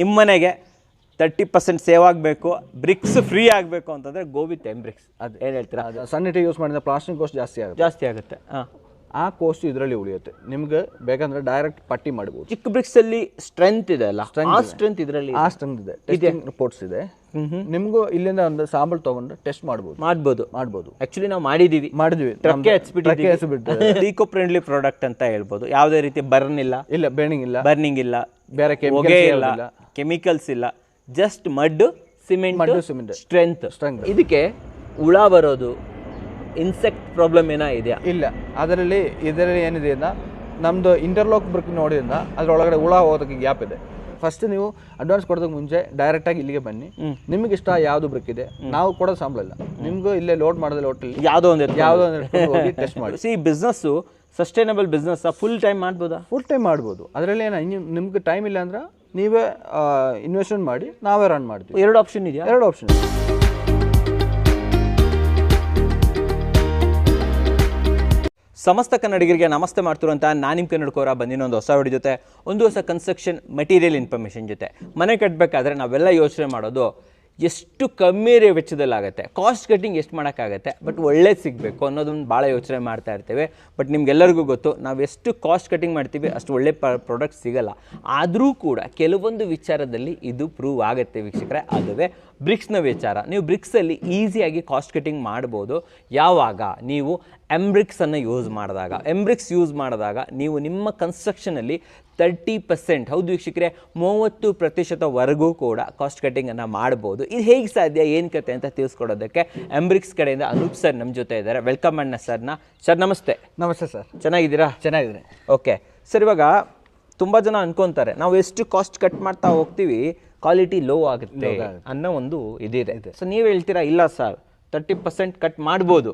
ನಿಮ್ಮ ಮನೆಗೆ 30% ಸೇವ್ ಆಗಬೇಕು, ಬ್ರಿಕ್ಸ್ ಫ್ರೀ ಆಗಬೇಕು ಅಂತಂದರೆ ಗೋ ವಿತ್ ಎಂಬ್ರಿಕ್ಸ್. ಅದು ಏನು ಹೇಳ್ತೀರಾ? ಸಣ್ಣ ಇಟ್ಟಿಗೆ ಯೂಸ್ ಮಾಡಿದ್ರೆ ಪ್ಲಾಸ್ಟಿಕ್ ಕಾಸ್ಟ್ ಜಾಸ್ತಿ ಆಗುತ್ತೆ. ಆ ಕಾಸ್ಟ್ ಇದರಲ್ಲಿ ಉಳಿಯುತ್ತೆ. ನಿಮ್ಗೆ ಬೇಕಂದ್ರೆ ಡೈರೆಕ್ಟ್ ಪಟ್ಟಿ ಮಾಡ್ಬೋದು. ಚಿಕ್ಕ ಬ್ರಿಕ್ಸ್ ಅಲ್ಲಿ ಸ್ಟ್ರೆಂತ್ ಇದೆ ಅಲ್ಲ, ಸ್ಟ್ರೆಂತ್ ಇದರಲ್ಲಿ ಸ್ಟ್ರೆಂತ್ ಇದೆ. ಟೆಸ್ಟಿಂಗ್ ರಿಪೋರ್ಟ್ಸ್ ಇದೆ. ನಿಮ್ಗೂ ಇಲ್ಲಿಂದ ಒಂದು ಸ್ಯಾಂಪಲ್ ತಗೊಂಡು ಟೆಸ್ಟ್ ಮಾಡ್ಬೋದು. ಆಕ್ಚುಲಿ ನಾವು ಮಾಡಿದ್ವಿ ಈಕೋ ಫ್ರೆಂಡ್ಲಿ ಪ್ರಾಡಕ್ಟ್ ಅಂತ ಹೇಳ್ಬೋದು. ಯಾವುದೇ ರೀತಿ ಬರ್ನಿಂಗ್ ಇಲ್ಲ, ಬೇರೆ ಕೆಮಿಕಲ್ಸ್ ಇಲ್ಲ, ಜಸ್ಟ್ ಮಡ್ ಸಿಮೆಂಟ್ ಸ್ಟ್ರೆಂತ್. ಇದಕ್ಕೆ ಹುಳ ಬರೋದು, ಇನ್ಸೆಕ್ಟ್ ಪ್ರಾಬ್ಲಮ್ ಇದೆಯಾ? ಇಲ್ಲ. ಇದರಲ್ಲಿ ಏನಿದೆ ಅಂದ್ರೆ ನಮ್ದು ಇಂಟರ್ಲಾಕ್ ಬ್ರಿಕ್ ನೋಡಿದ್ರಿಂದ ಅದರೊಳಗಡೆ ಹುಳ ಹೋಗೋದಕ್ಕೆ ಗ್ಯಾಪ್ ಇದೆ. ಫಸ್ಟ್ ನೀವು ಅಡ್ವಾನ್ಸ್ ಕೊಡೋದಕ್ಕೆ ಮುಂಚೆ ಡೈರೆಕ್ಟ್ ಆಗಿ ಇಲ್ಲಿಗೆ ಬನ್ನಿ. ನಿಮ್ಗೆ ಇಷ್ಟ ಯಾವ್ದು ಬ್ರಿಕ್ ಇದೆ, ನಾವು ಕೊಡೋದು ಸಂಬಳ ಇಲ್ಲ, ನಿಮ್ಗೂ ಇಲ್ಲೇ ಲೋಡ್ ಮಾಡೋದಿಲ್ಲ, ಹೋಟೆಲ್ ಯಾವುದೋ ಒಂದು ಟೆಸ್ಟ್ ಮಾಡಿ. ಈ business sustainable business full time ಮಾಡ್ಬೋದು. ಅದರಲ್ಲಿ ನಿಮ್ಗೆ ಟೈಮ್ ಇಲ್ಲ ಅಂದ್ರೆ ನೀವೇ ಇನ್ವೆಸ್ಟ್ಮೆಂಟ್ ಮಾಡಿ ನಾವೇ ರನ್ ಮಾಡ್ತೀವಿ. 2 ಆಪ್ಷನ್ ಇದೆಯಾ? 2 ಆಪ್ಷನ್. ಸಮಸ್ತ ಕನ್ನಡಿಗರಿಗೆ ನಮಸ್ತೆ ಮಾಡ್ತಿರುವಂಥ ನಾನು ನಿಮ್ಮ ಕನ್ನಡಕೋರ ಬಂದಿನ ಒಂದು ಹೊಸ ವಿಡಿಯೋ ಜೊತೆ, ಒಂದು ಹೊಸ ಕನ್ಸ್ಟ್ರಕ್ಷನ್ ಮೆಟೀರಿಯಲ್ ಇನ್ಫಾರ್ಮೇಷನ್ ಜೊತೆ. ಮನೆ ಕಟ್ಟಬೇಕಾದ್ರೆ ನಾವೆಲ್ಲ ಯೋಚನೆ ಮಾಡೋದು ಎಷ್ಟು ಕಮ್ಮಿ ವೆಚ್ಚದಲ್ಲಾಗುತ್ತೆ, ಕಾಸ್ಟ್ ಕಟ್ಟಿಂಗ್ ಎಷ್ಟು ಮಾಡೋಕ್ಕಾಗತ್ತೆ, ಬಟ್ ಒಳ್ಳೇದು ಸಿಗಬೇಕು ಅನ್ನೋದನ್ನು ಭಾಳ ಯೋಚನೆ ಮಾಡ್ತಾ ಇರ್ತೇವೆ. ಬಟ್ ನಿಮ್ಗೆಲ್ಲರಿಗೂ ಗೊತ್ತು, ನಾವು ಎಷ್ಟು ಕಾಸ್ಟ್ ಕಟ್ಟಿಂಗ್ ಮಾಡ್ತೀವಿ ಅಷ್ಟು ಒಳ್ಳೆ ಪ್ರಾಡಕ್ಟ್ ಸಿಗಲ್ಲ. ಆದರೂ ಕೂಡ ಕೆಲವೊಂದು ವಿಚಾರದಲ್ಲಿ ಇದು ಪ್ರೂವ್ ಆಗುತ್ತೆ ವೀಕ್ಷಕರೇ. ಅದುವೇ ಬ್ರಿಕ್ಸ್ನ ವಿಚಾರ. ನೀವು ಬ್ರಿಕ್ಸಲ್ಲಿ ಈಸಿಯಾಗಿ ಕಾಸ್ಟ್ ಕಟ್ಟಿಂಗ್ ಮಾಡ್ಬೋದು. ಯಾವಾಗ ನೀವು ಎಂಬ್ರಿಕ್ಸನ್ನು ಯೂಸ್ ಮಾಡಿದಾಗ ನೀವು ನಿಮ್ಮ ಕನ್ಸ್ಟ್ರಕ್ಷನಲ್ಲಿ 30%, ಹೌದು ವೀಕ್ಷಕರೇ, 30% ಕೂಡ ಕಾಸ್ಟ್ ಕಟ್ಟಿಂಗನ್ನು ಮಾಡ್ಬೋದು. ಇದು ಹೇಗೆ ಸಾಧ್ಯ, ಏನು ಕತೆ ಅಂತ ತಿಳಿಸ್ಕೊಡೋದಕ್ಕೆ ಎಂಬ್ರಿಕ್ಸ್ ಕಡೆಯಿಂದ ಅನೂಪ್ ಸರ್ ನಮ್ಮ ಜೊತೆ ಇದ್ದಾರೆ. ವೆಲ್ಕಮ್ ಅಣ್ಣ ಸರ್ನ. ಸರ್ ನಮಸ್ತೆ. ನಮಸ್ತೆ ಸರ್. ಚೆನ್ನಾಗಿದ್ದೀರಾ? ಚೆನ್ನಾಗಿದೆ. ಓಕೆ ಸರ್, ಇವಾಗ ತುಂಬ ಜನ ಅನ್ಕೊತಾರೆ ನಾವು ಎಷ್ಟು ಕಾಸ್ಟ್ ಕಟ್ ಮಾಡ್ತಾ ಹೋಗ್ತೀವಿ ಕ್ವಾಲಿಟಿ ಲೋ ಆಗುತ್ತೆ ಅನ್ನೋ ಒಂದು ಇದಿದೆ. ಸೊ ನೀವು ಹೇಳ್ತೀರಾ ಇಲ್ಲ ಸರ್ 30% ಕಟ್ ಮಾಡ್ಬೋದು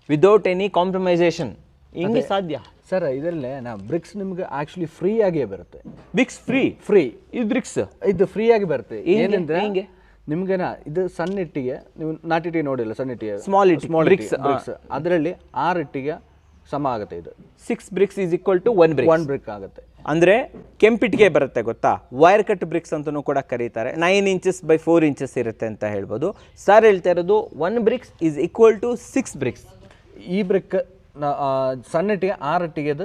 ವಿದೌಟ್ ಎನಿ ಕಾಂಪ್ರಮೈಸೇಷನ್. ಹಿಂಗೆ ಸಾಧ್ಯ ಸರ್? ಇದರಲ್ಲೇ ಬ್ರಿಕ್ಸ್ ನಿಮ್ಗೆ ಆಕ್ಚುಲಿ ಫ್ರೀ ಆಗಿಯೇ ಬರುತ್ತೆ. ಬ್ರಿಕ್ಸ್ ಫ್ರೀ ಇದು ಬ್ರಿಕ್ಸ್ ಇದು ಫ್ರೀ ಆಗಿ ಬರುತ್ತೆ. ಏನಂದ್ರೆ ನಿಮ್ಗೆ ಇದು ಸಣ್ಣ ಇಟ್ಟಿಗೆ, ನೀವು ನಾಟಿ ಇಟ್ಟಿಗೆ ನೋಡಿಲ್ಲ, ಸಣ್ಣ ಇಟ್ಟಿಗೆ ಸ್ಮಾಲ್ ಬ್ರಿಕ್ಸ್, ಅದರಲ್ಲಿ 6 ಇಟ್ಟಿಗೆ ಸಮ ಆಗುತ್ತೆ. ಇದು 6 bricks is equal to 1 brick ಆಗುತ್ತೆ. ಅಂದರೆ ಕೆಂಪಿಟ್ಟಿಗೆ ಬರುತ್ತೆ ಗೊತ್ತಾ, ವೈರ್ ಕಟ್ ಬ್ರಿಕ್ಸ್ ಅಂತಲೂ ಕೂಡ ಕರೀತಾರೆ. 9 ಇಂಚಸ್ ಬೈ 4 ಇಂಚಸ್ ಇರುತ್ತೆ ಅಂತ ಹೇಳ್ಬೋದು. ಸರ್ ಹೇಳ್ತಾ ಇರೋದು 1 bricks is equal to 6 bricks. ಈ ಬ್ರಿಕ್ ಸಣ್ಣ ಇಟ್ಟಿಗೆ 6 ಇಟ್ಟಿಗೆದು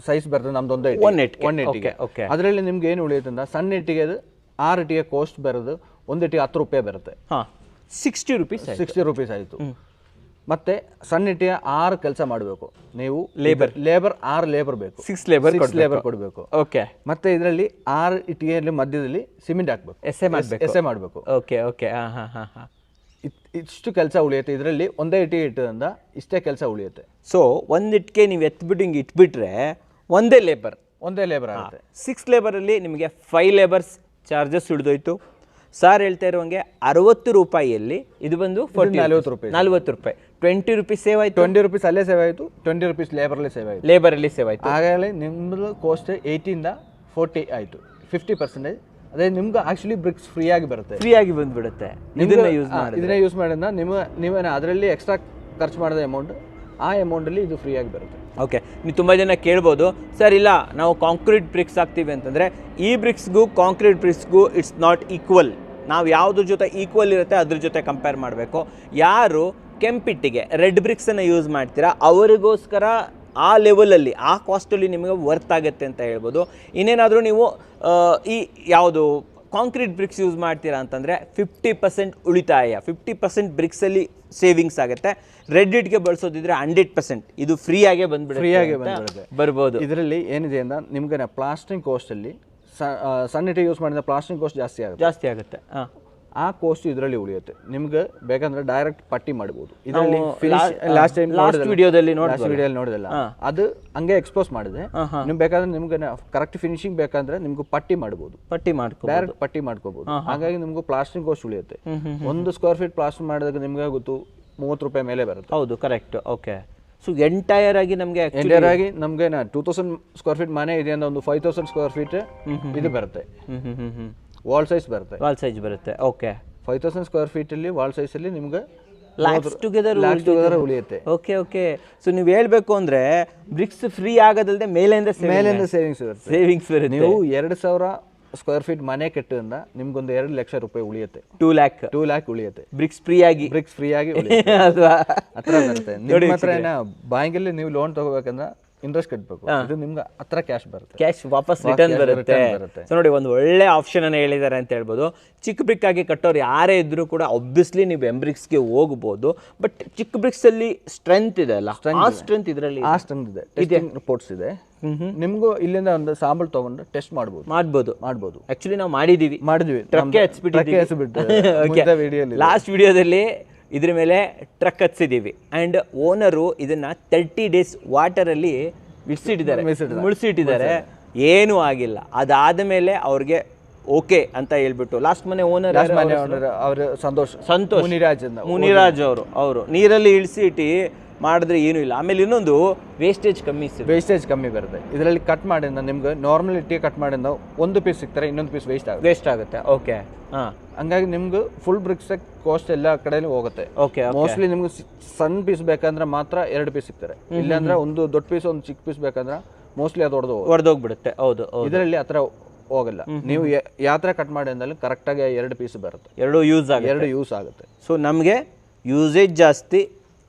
ಸೈಜ್ ಬರ್ತದೆ. ನಮ್ದು 1 ಇಟ್ಟಿಗೆ. ಅದರಲ್ಲಿ ನಿಮ್ಗೆ ಏನು ಉಳಿಯುತ್ತೆ ಅಂದ್ರೆ ಸಣ್ಣ ಇಟ್ಟಿಗೆದು 6 ಇಟ್ಟಿಗೆ ಕಾಸ್ಟ್ ಬರೋದು 1 ಇಟ್ಟಿಗೆ 10 ರೂಪಾಯಿ ಬರುತ್ತೆ. 60 ರೂಪೀಸ್ ಆಯಿತು. ಮತ್ತೆ ಸಣ್ಣ ಇಟ್ಟಿಗೆ 6 ಕೆಲಸ ಮಾಡಬೇಕು ನೀವು. ಲೇಬರ್ 6 ಲೇಬರ್ ಬೇಕು. 6 ಲೇಬರ್ ಕೊಡಬೇಕು. ಓಕೆ. ಮತ್ತೆ ಇದರಲ್ಲಿ 6 ಇಟ್ಟಿಗೆಯಲ್ಲಿ ಮಧ್ಯದಲ್ಲಿ ಸಿಮೆಂಟ್ ಹಾಕ್ಬೇಕು, ಎಸೆ ಮಾಡಬೇಕು. ಓಕೆ. ಇಷ್ಟು ಕೆಲಸ ಉಳಿಯುತ್ತೆ. ಇದರಲ್ಲಿ 1 ಇಟ್ಟಿಗೆ ಇಟ್ಟದಿಂದ ಇಷ್ಟೇ ಕೆಲಸ ಉಳಿಯುತ್ತೆ. ಸೊ 1 ಇಟ್ಟಿಗೆ ನೀವು ಎತ್ಬಿಟ್ಟು ಹಿಂಗೆ ಇಟ್ಬಿಟ್ರೆ ಒಂದೇ ಲೇಬರ್ ಆಗುತ್ತೆ. 6 ಲೇಬರಲ್ಲಿ ನಿಮಗೆ 5 ಲೇಬರ್ಸ್ ಚಾರ್ಜಸ್ ಹಿಡಿದೋಯ್ತು. ಸರ್ ಹೇಳ್ತಾ ಇರುವಂಗೆ 60 ರೂಪಾಯಿಯಲ್ಲಿ ಇದು ಬಂದು 40 ರೂಪಾಯಿ. 20 ರೂಪೀಸ್ ಸೇವ್ ಆಯ್ತು. 20 ರೂಪೀಸ್ ಅಲ್ಲೇ ಸೇವ್ ಆಯಿತು, 20 ರೂಪೀಸ್ ಲೇಬರಲ್ಲಿ ಸೇವ್ ಆಯಿತು. ಹಾಗಾಗಿ ನಿಮ್ಮದು ಕಾಸ್ಟ್ 80 ಇಂದ 40 ಆಯಿತು, 50%. ಅದೇ ನಿಮ್ಗೆ ಆಕ್ಚುಲಿ ಬ್ರಿಕ್ಸ್ ಫ್ರೀ ಆಗಿ ಬಂದ್ಬಿಡುತ್ತೆ. ಇದನ್ನ ಯೂಸ್ ಮಾಡಿದ್ರೆ ನೀವೇನ ಅದರಲ್ಲಿ ಎಕ್ಸ್ಟ್ರಾ ಖರ್ಚು ಮಾಡಿದ ಅಮೌಂಟ್, ಆ ಅಮೌಂಟಲ್ಲಿ ಇದು ಫ್ರೀ ಆಗಿ ಬರುತ್ತೆ. ಓಕೆ. ನೀವು ತುಂಬ ಜನ ಕೇಳ್ಬೋದು, ಸರ್ ಇಲ್ಲ ನಾವು ಕಾಂಕ್ರೀಟ್ ಬ್ರಿಕ್ಸ್ ಹಾಕ್ತೀವಿ ಅಂತಂದರೆ ಈ ಬ್ರಿಕ್ಸ್ಗೂ ಕಾಂಕ್ರೀಟ್ ಬ್ರಿಕ್ಸ್ಗೂ ಇಟ್ಸ್ ನಾಟ್ ಈಕ್ವಲ್. ನಾವು ಯಾವುದ್ರ ಜೊತೆ ಈಕ್ವಲ್ ಇರುತ್ತೆ ಅದ್ರ ಜೊತೆ ಕಂಪೇರ್ ಮಾಡಬೇಕು. ಯಾರು ಕೆಂಪಿಟ್ಟಿಗೆ ರೆಡ್ ಬ್ರಿಕ್ಸನ್ನು ಯೂಸ್ ಮಾಡ್ತೀರಾ ಅವರಿಗೋಸ್ಕರ ಆ ಲೆವೆಲಲ್ಲಿ ಆ ಕಾಸ್ಟಲ್ಲಿ ನಿಮಗೆ ವರ್ತ್ ಆಗುತ್ತೆ ಅಂತ ಹೇಳ್ಬೋದು. ಇನ್ನೇನಾದರೂ ನೀವು ಈ ಯಾವುದು ಕಾಂಕ್ರೀಟ್ ಬ್ರಿಕ್ಸ್ ಯೂಸ್ ಮಾಡ್ತೀರಾ ಅಂತಂದರೆ 50% ಉಳಿತಾಯ, 50% ಬ್ರಿಕ್ಸಲ್ಲಿ ಸೇವಿಂಗ್ಸ್ ಆಗುತ್ತೆ. ರೆಡ್ ಇಟ್ಗೆ ಬಳಸೋದಿದ್ರೆ 100% ಇದು ಫ್ರೀ ಆಗೇ ಬರ್ಬೋದು. ಇದರಲ್ಲಿ ಏನಿದೆ ಅಂದ್ರೆ ನಿಮ್ಗೆ ಪ್ಲಾಸ್ಟಿಕ್ ಕಾಸ್ಟಲ್ಲಿ ಸಣ್ಣ ಇಟ್ಟಿಗೆ ಯೂಸ್ ಮಾಡಿದ್ರೆ ಪ್ಲಾಸ್ಟಿಕ್ ಕಾಸ್ಟ್ ಜಾಸ್ತಿ ಆಗುತ್ತೆ. ಆ ಕಾಸ್ಟ್ ಇದರಲ್ಲಿ ಉಳಿಯುತ್ತೆ. ನಿಮ್ಗೆ ಬೇಕಂದ್ರೆ ಡೈರೆಕ್ಟ್ ಪಟ್ಟಿ ಮಾಡ್ಬೋದು. ಇದರಲ್ಲಿ ಲಾಸ್ಟ್ ವಿಡಿಯೋದಲ್ಲಿ ನೋಡಿದಲ್ಲ, ಅದು ಹಂಗೆ ಎಕ್ಸ್ಪೋಸ್ ಮಾಡಿದೆ. ನಿಮ್ಗೆ ಬೇಕಾದ್ರೆ ನಿಮ್ಗೆ ಕರೆಕ್ಟ್ ಫಿನಿಶಿಂಗ್ ಬೇಕಂದ್ರೆ ನಿಮ್ಗೆ ಪಟ್ಟಿ ಡೈರೆಕ್ಟ್ ಪಟ್ಟಿ ಮಾಡ್ಕೋಬಹುದು. ಹಾಗಾಗಿ ನಿಮ್ಗೆ ಪ್ಲಾಸ್ಟಿಕ್ ಕಾಸ್ಟ್ ಉಳಿಯುತ್ತೆ. 1 ಸ್ಕ್ವೇರ್ ಫೀಟ್ ಪ್ಲಾಸ್ಟರ್ ಮಾಡಿದಾಗ ನಿಮ್ಗೆ ಗೊತ್ತು 30 ರೂಪಾಯಿ ಮೇಲೆ ಬರುತ್ತೆ. ಹೌದು, ಕರೆಕ್ಟ್. ಓಕೆ. ಸೊ ಎಂಟೈರ್ ಆಗಿ ನಮಗೆ 2000 ಸ್ಕ್ವೇರ್ ಫೀಟ್ ಮನೆ ಇದೆ ಅಂದ್ರೆ ಒಂದು 5000 ಸ್ಕ್ವೇರ್ ಫೀಟ್ ಇದು ಬರುತ್ತೆ. ವಾಲ್ ಸೈಜ್ ಬರುತ್ತೆ. ಓಕೆ. 5000 ಸ್ಕ್ವೇರ್ ಫೀಟ್ ಅಲ್ಲಿ ವಾಲ್ ಸೈಜ್ ಅಲ್ಲಿ ನಿಮ್ಗೆ ಲ್ಯಾಕ್ಸ್ ಟುಗೆದರ್ ಉಳಿಯುತ್ತೆ. ಓಕೆ. ಸೊ ನೀವು ಹೇಳ್ಬೇಕು ಅಂದ್ರೆ ಬ್ರಿಕ್ಸ್ ಫ್ರೀ ಆಗೋದಲ್ಲದೆ ಮೇಲಿಂದ ಸೇವಿಂಗ್ಸ್ ಬರುತ್ತೆ. ನೀವು 2000 ಸ್ಕ್ವೇರ್ ಫೀಟ್ ಮನೆ ಕಟ್ಟಿದ್ರಿಂದ ನಿಮ್ಗೊಂದು 2 ಲಕ್ಷ ರೂಪಾಯಿ ಉಳಿಯುತ್ತೆ. 2 ಲ್ಯಾಕ್ 2 ಲ್ಯಾಕ್ ಉಳಿಯುತ್ತೆ. ಬ್ರಿಕ್ಸ್ ಫ್ರೀ ಆಗಿ ಅಲ್ವಾ ಹತ್ರ ಬರುತ್ತೆ. ನಿಮ್ಮ ಹತ್ರ ಬ್ಯಾಂಕಲ್ಲಿ ನೀವು ಲೋನ್ ತಗೋಬೇಕಂದ್ರೆ ಇಂಟ್ರೆಸ್ಟ್ ಕಟ್ಟಬೇಕು. ಇದು ನಿಮ್ಗೆ ಹತ್ರ ಕ್ಯಾಶ್ ಬರುತ್ತೆ, ಕ್ಯಾಶ್ ವಾಪಸ್ ರಿಟರ್ನ್ ಬರುತ್ತೆ. ಸೊ ನೋಡಿ, ಒಂದು ಒಳ್ಳೆ ಆಪ್ಷನ್ ಅನ್ನು ಹೇಳಿದ್ದಾರೆ ಅಂತ ಹೇಳ್ಬೋದು. ಚಿಕ್ಕ ಬ್ರಿಕ್ ಆಗಿ ಕಟ್ಟೋರು ಯಾರೇ ಇದ್ರೂ ಕೂಡ ಆಬ್ವಿಯಸ್ಲಿ ನೀವು ಎಂಬ್ರಿಕ್ಸ್ಗೆ ಹೋಗ್ಬೋದು. ಬಟ್ ಚಿಕ್ಕ ಬ್ರಿಕ್ಸ್ ಅಲ್ಲಿ ಸ್ಟ್ರೆಂತ್ ಇದೆ ಅಲ್ಲ, ಆ ಸ್ಟ್ರೆಂತ್ ಇದರಲ್ಲಿ ಆ ಸ್ಟ್ರೆಂತ್ ಇದೆ. ಟೆಸ್ಟಿಂಗ್ ರಿಪೋರ್ಟ್ಸ್ ಇದೆ. ನಿಮ್ಗೂ ಇಲ್ಲಿಂದ ಒಂದು ಸಾಂಬಲ್ ತಗೊಂಡು ಟೆಸ್ಟ್ ಮಾಡ್ಬೋದು. ಆಕ್ಚುಲಿ ನಾವು ಮಾಡಿದ್ವಿ ಟ್ರಕ್ ಹಚ್ಬಿಟ್ಟು ಲಾಸ್ಟ್ ವಿಡಿಯೋದಲ್ಲಿ ಇದ್ರ ಮೇಲೆ ಟ್ರಕ್ ಹಚ್ಚಿದ್ದೀವಿ. ಆ್ಯಂಡ್ ಓನರು ಇದನ್ನ 30 days ವಾಟರಲ್ಲಿ ಮುಳಿಸಿಟ್ಟಿದ್ದಾರೆ, ಏನೂ ಆಗಿಲ್ಲ. ಅದಾದ ಮೇಲೆ ಅವ್ರಿಗೆ ಓಕೆ ಅಂತ ಹೇಳ್ಬಿಟ್ಟು ಲಾಸ್ಟ್ ಮನೆ ಓನರ್ ಅವರು ಸಂತೋಷ್ ಮುನಿರಾಜ್ ಅವರು ನೀರಲ್ಲಿ ಇಳಿಸಿಟ್ಟು ಮಾಡಿದ್ರೆ ಏನೂ ಇಲ್ಲ. ಆಮೇಲೆ ಇನ್ನೊಂದು ವೇಸ್ಟೇಜ್ ಕಮ್ಮಿ ಬರುತ್ತೆ ಇದರಲ್ಲಿ. ಕಟ್ ಮಾಡಿಂದ ನಿಮ್ಗೆ ನಾರ್ಮಲ್ ಇಟ್ಟಿಗೆ ಕಟ್ ಮಾಡಿಂದ ಒಂದು ಪೀಸ್ ಸಿಗ್ತಾರೆ, ಇನ್ನೊಂದು ಪೀಸ್ ವೇಸ್ಟ್ ಆಗುತ್ತೆ. ಓಕೆ, ಹಂಗಾಗಿ ನಿಮ್ಗೆ ಫುಲ್ ಬ್ರಿಕ್ಸ್ ಕಾಸ್ಟ್ ಎಲ್ಲ ಕಡೆಯಲ್ಲಿ ಹೋಗುತ್ತೆ. ಓಕೆ, ಮೋಸ್ಟ್ಲಿ ನಿಮ್ಗೆ ಸಣ್ಣ ಪೀಸ್ ಬೇಕಂದ್ರೆ ಮಾತ್ರ 2 ಪೀಸ್ ಸಿಗ್ತಾರೆ. ಇಲ್ಲಾಂದ್ರೆ ಒಂದು ದೊಡ್ಡ ಪೀಸ್ ಒಂದು ಚಿಕ್ಕ ಪೀಸ್ ಬೇಕಂದ್ರೆ ಮೋಸ್ಟ್ಲಿ ಅದು ಹೊಡೆದೋಗ್ಬಿಡುತ್ತೆ. ಹೌದು, ಇದರಲ್ಲಿ ಆ ಥರ ಹೋಗಲ್ಲ. ನೀವು ಯಾವ ಥರ ಕಟ್ ಮಾಡಿ ಅಂದಲ್ಲಿ ಕರೆಕ್ಟಾಗಿ 2 ಪೀಸ್ ಬರುತ್ತೆ, 2 ಯೂಸ್ ಆಗುತ್ತೆ. ಸೊ ನಮಗೆ ಯೂಸೇಜ್ ಜಾಸ್ತಿ,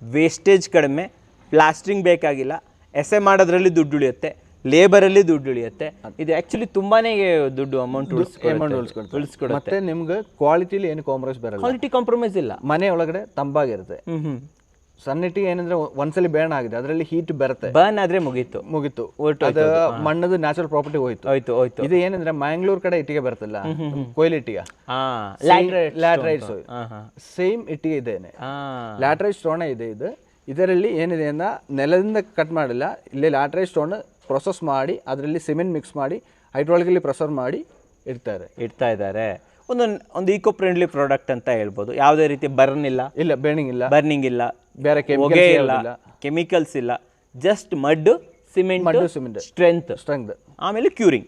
ವೇಸ್ಟೇಜ್ ಕಡಿಮೆ, ಪ್ಲಾಸ್ಟ್ರಿಂಗ್ ಬೇಕಾಗಿಲ್ಲ, ಎಸೆ ಮಾಡೋದ್ರಲ್ಲಿ ದುಡ್ಡು ಉಳಿಯುತ್ತೆ, ಲೇಬರಲ್ಲಿ ದುಡ್ಡು ಉಳಿಯುತ್ತೆ. ಇದು ಆಕ್ಚುಲಿ ತುಂಬಾನೇ ದುಡ್ಡು ಅಮೌಂಟ್ ಉಳಿಸ್ಕೊಡುತ್ತೆ. ಮತ್ತೆ ನಿಮ್ಗೆ ಕ್ವಾಲಿಟಿಲಿ ಏನು ಕಾಂಪ್ರಮೈಸ್ ಇಲ್ಲ. ಮನೆ ಒಳಗಡೆ ತಂಪಾಗಿರುತ್ತೆ. ಸನ್ನಿಟಿ ಏನಂದ್ರೆ ಒಂದ್ಸಲಿ ಬರ್ನ್ ಆಗಿದೆ, ಅದರಲ್ಲಿ ಹೀಟ್ ಬರುತ್ತೆ, ಬರ್ನ್ ಆದ್ರೆ ಮುಗೀತು. ಅದು ಮಣ್ಣದು ನ್ಯಾಚುರಲ್ ಪ್ರಾಪರ್ಟಿ ಹೋಯ್ತು. ಇದು ಏನಂದ್ರೆ ಮ್ಯಾಂಗ್ಳೂರ್ ಕಡೆ ಇಟ್ಟಿಗೆ ಬರ್ತಲ್ಲ, ಕೊಯ್ಲು ಇಟ್ಟಿಗೆ, ಲ್ಯಾಟ್ರೈಟ್ಸ್ ಸೇಮ್ ಇಟ್ಟಿಗೆ ಇದೇನೆ, ಲ್ಯಾಟ್ರೈಟ್ ಸ್ಟೋನ್ ಇದೆ. ಇದರಲ್ಲಿ ಏನಿದೆ ಅಂದ ನೆಲದಿಂದ ಕಟ್ ಮಾಡಿಲ್ಲ, ಇಲ್ಲಿ ಲ್ಯಾಟ್ರೈಟ್ ಸ್ಟೋನ್ ಪ್ರೊಸೆಸ್ ಮಾಡಿ ಅದರಲ್ಲಿ ಸಿಮೆಂಟ್ ಮಿಕ್ಸ್ ಮಾಡಿ ಹೈಡ್ರಾಲಿಕಲಿ ಪ್ರೆಸರ್ ಮಾಡಿ ಇಡ್ತಾ ಇದ್ದಾರೆ. ಒಂದು ಈಕೋ ಫ್ರೆಂಡ್ಲಿ ಪ್ರಾಡಕ್ಟ್ ಅಂತ ಹೇಳ್ಬೋದು. ಯಾವುದೇ ರೀತಿ ಬರ್ನಿಂಗ್ ಇಲ್ಲ, ಬೇರೆ ಕೆಮಿಕಲ್ಸ್ ಇಲ್ಲ, ಜಸ್ಟ್ ಮಡ್ ಸಿಮೆಂಟ್ ಸ್ಟ್ರೆಂತ್, ಆಮೇಲೆ ಕ್ಯೂರಿಂಗ್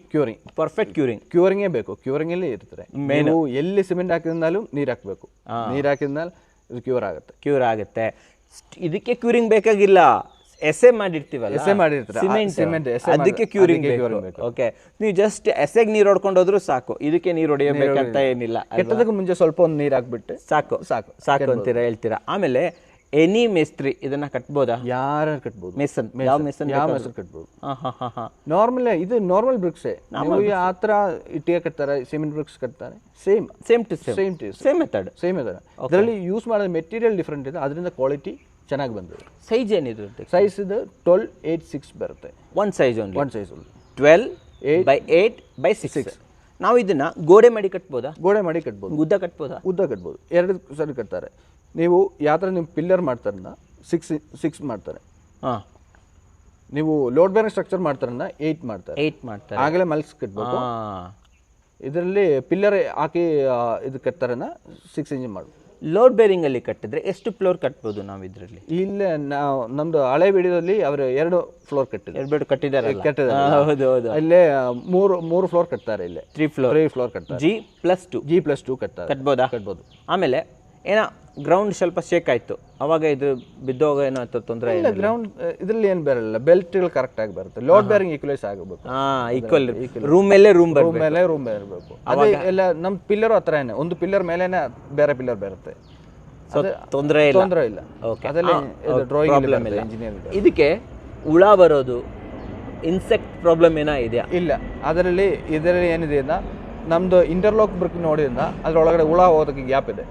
ಪರ್ಫೆಕ್ಟ್ ಕ್ಯೂರಿಂಗೇ ಬೇಕು. ಕ್ಯೂರಿಂಗ್ ಅಲ್ಲಿ ಇರ್ತಾರೆ. ನೀವು ಎಲ್ಲಿ ಸಿಮೆಂಟ್ ಹಾಕಿದ್ರೂ ನೀರು ಹಾಕಬೇಕು. ನೀರು ಹಾಕಿದ್ಮೇಲೆ ಇದು ಕ್ಯೂರ್ ಆಗುತ್ತೆ. ಇದಕ್ಕೆ ಕ್ಯೂರಿಂಗ್ ಬೇಕಾಗಿಲ್ಲ, ಎಸೆ ಮಾಡಿರ್ತೀವಲ್ಲ, ಸಿಮೆಂಟ್ ಅದಕ್ಕೆ ಕ್ಯೂರಿಂಗ್ ಬೇಕು. ಓಕೆ, ನೀವು ಜಸ್ಟ್ ಎಸೆಗೆ ನೀರು ಹೊಡ್ಕೊಂಡು ಹೋದ್ರು ಸಾಕು, ಇದಕ್ಕೆ ನೀರು ಹೊಡೆಯಬೇಕಂತ ಏನಿಲ್ಲ. ಕೆಟ್ಟದಕ್ಕೆ ಮುಂಚೆ ಸ್ವಲ್ಪ ಒಂದು ನೀರು ಹಾಕ್ಬಿಟ್ಟು ಸಾಕು ಅಂತೀರಾ, ಹೇಳ್ತೀರಾ. ಆಮೇಲೆ ಎನಿ ಮೇಸ್ತ್ರಿ ಇದನ್ನ ಕಟ್ಬೋದಾ? ಯಾರು ಕಟ್ಬೋದು. ಯಾವ ಮೆಸನ್ ಕಟ್ಬೋದು. ಇದು ನಾರ್ಮಲ್ ಬ್ರಿಕ್ಸ್. ಆ ಥರ ಇಟ್ಟಿಗೆ ಕಟ್ತಾರೆ, ಸಿಮೆಂಟ್ ಬ್ರಿಕ್ಸ್ ಕಟ್ತಾರೆ, ಸೇಮ್ ಮೆಥಡ್. ಇದರಲ್ಲಿ ಯೂಸ್ ಮಾಡೋ ಮೆಟೀರಿಯಲ್ ಡಿಫ್ರೆಂಟ್ ಇದೆ, ಅದರಿಂದ ಕ್ವಾಲಿಟಿ ಚೆನ್ನಾಗಿ ಬಂದಿದೆ. ಸೈಜ್ ಏನಿದೆ? ಸೈಜ್ ಇದು 12/8/6 ಬರುತ್ತೆ. ಒಂದು ಸೈಜ್ 12/8/6. ನಾವು ಇದನ್ನ ಗೋಡೆ ಮಾಡಿ ಕಟ್ಬೋದಾ? ಉದ್ದ ಕಟ್ಬೋದಾ? ಎರಡು ಸರಿ ಕಟ್ತಾರೆ. ನೀವು ಯಾವ ಥರ ನೀವು ಪಿಲ್ಲರ್ ಮಾಡ್ತಾರನ್ನ 6 ಮಾಡ್ತಾರೆ. ನೀವು ಲೋಡ್ ಬೇರಿಂಗ್ ಸ್ಟ್ರಕ್ಚರ್ ಮಾಡ್ತಾರನ್ನ 8 ಮಾಡ್ತಾರೆ. ಆಗಲೇ ಮಲ್ಸ್ ಕಟ್ಬೇಕು. ಇದರಲ್ಲಿ ಪಿಲ್ಲರ್ ಹಾಕಿ ಇದು ಕಟ್ತಾರನ್ನ 6 ಇಂಚ್ ಮಾಡ್ಬೋದು. ಲೋಡ್ ಬೇರಿಂಗ್ ಅಲ್ಲಿ ಕಟ್ಟಿದ್ರೆ ಎಷ್ಟು ಫ್ಲೋರ್ ಕಟ್ಬೋದು ನಾವು ಇದರಲ್ಲಿ? ಇಲ್ಲೇ ನಮ್ದು ಹಳೆ ವಿಡಿಯೋದಲ್ಲಿ ಅವರು 2 ಫ್ಲೋರ್ ಕಟ್ಟಿದ್ದಾರೆ. ಇಲ್ಲೇ 3 ಫ್ಲೋರ್ ಕಟ್ತಾರೆ. ಇಲ್ಲೇ 3 ಫ್ಲೋರ್ ಕಟ್ತಾರೆ. G+2 ಕಟ್ಬೋದು. ಆಮೇಲೆ ಏನೋ ಗ್ರೌಂಡ್ ಸ್ವಲ್ಪ ಶೇಕ್ ಆಯ್ತು, ಅವಾಗ ಇದು ಬಿದ್ದೋಗ ಏನೋ ತೊಂದರೆ ಇಲ್ಲ. ಗ್ರೌಂಡ್ ಇದರಲ್ಲಿ ಏನು ಬರಲ್ಲ, ಬೆಲ್ಟ್ಗಳು ಕರೆಕ್ಟ್ ಆಗಿ ಬರುತ್ತೆ. ಲೋಡ್ ಬೇರಿಂಗ್ ಈಕ್ವಲೈಸ್ ಆಗಬೇಕು. ರೂಮ್ ಮೇಲೆ ಇರಬೇಕು. ಅದೇ ಎಲ್ಲ ನಮ್ಮ ಪಿಲ್ಲರ್ ಹತ್ರನೇ ಒಂದು ಪಿಲ್ಲರ್ ಮೇಲೇನೆ ಬೇರೆ ಪಿಲ್ಲರ್ ಬರುತ್ತೆ. ತೊಂದರೆ ಇಲ್ಲ. ಅದರಲ್ಲಿ ಡ್ರಾಯಿಂಗ್ ಇದಕ್ಕೆ ಹುಳ ಬರೋದು, ಇನ್ಸೆಕ್ಟ್ ಪ್ರಾಬ್ಲಮ್ ಏನೋ ಇದೆಯಾ? ಇಲ್ಲ. ಇದರಲ್ಲಿ ಏನಿದೆ ಅಂದ್ರೆ ನಮ್ದು ಇಂಟರ್ಲಾಕ್ ಬ್ರಿಕ್ ನೋಡಿದ್ರಿಂದ ಅದ್ರೊಳಗಡೆ ಹುಳ ಹೋಗೋದಕ್ಕೆ ಗ್ಯಾಪ್ ಇದೆ.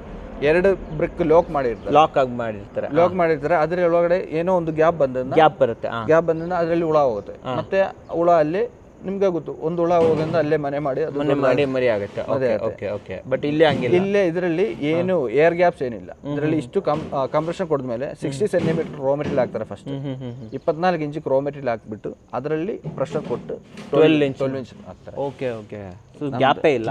2 ಬ್ರಿಕ್ ಲಾಕ್ ಮಾಡಿರ್ತಾರೆ. ಅದ್ರ ಒಳಗಡೆ ಏನೋ ಒಂದು ಗ್ಯಾಪ್ ಬರುತ್ತೆ. ಅದರಲ್ಲಿ ಹುಳ ಹೋಗುತ್ತೆ. ಮತ್ತೆ ಹುಳ ಅಲ್ಲಿ ನಿಮ್ಗೆ ಗೊತ್ತು, ಒಂದು ಹುಳ ಹೋಗೋದ್ರಿಂದ ಅಲ್ಲೇ ಮನೆ ಮಾಡಿ ಮರಿ ಆಗುತ್ತೆ. ಬಟ್ ಇಲ್ಲೇ ಇದರಲ್ಲಿ ಏನು ಏರ್ ಗ್ಯಾಪ್ಸ್ ಏನಿಲ್ಲ. ಇದರಲ್ಲಿ ಇಷ್ಟು ಕಂಪ್ರೆಷನ್ ಕೊಡಿದ್ಮೇಲೆ 60 ಸೆಂಟಿಮೀಟರ್ ರಾ ಮೆಟೀರಿಯಲ್ ಹಾಕ್ತಾರೆ. ಫಸ್ಟ್ 24 ಇಂಚ್ ರಾ ಮೆಟೀರಿಯಲ್ ಹಾಕ್ಬಿಟ್ಟು ಅದರಲ್ಲಿ ಪ್ರೆಷರ್ ಕೊಟ್ಟು 12 ಇಂಚ್ ಹಾಕ್ತಾರೆ. ಗ್ಯಾಪೇ ಇಲ್ಲ.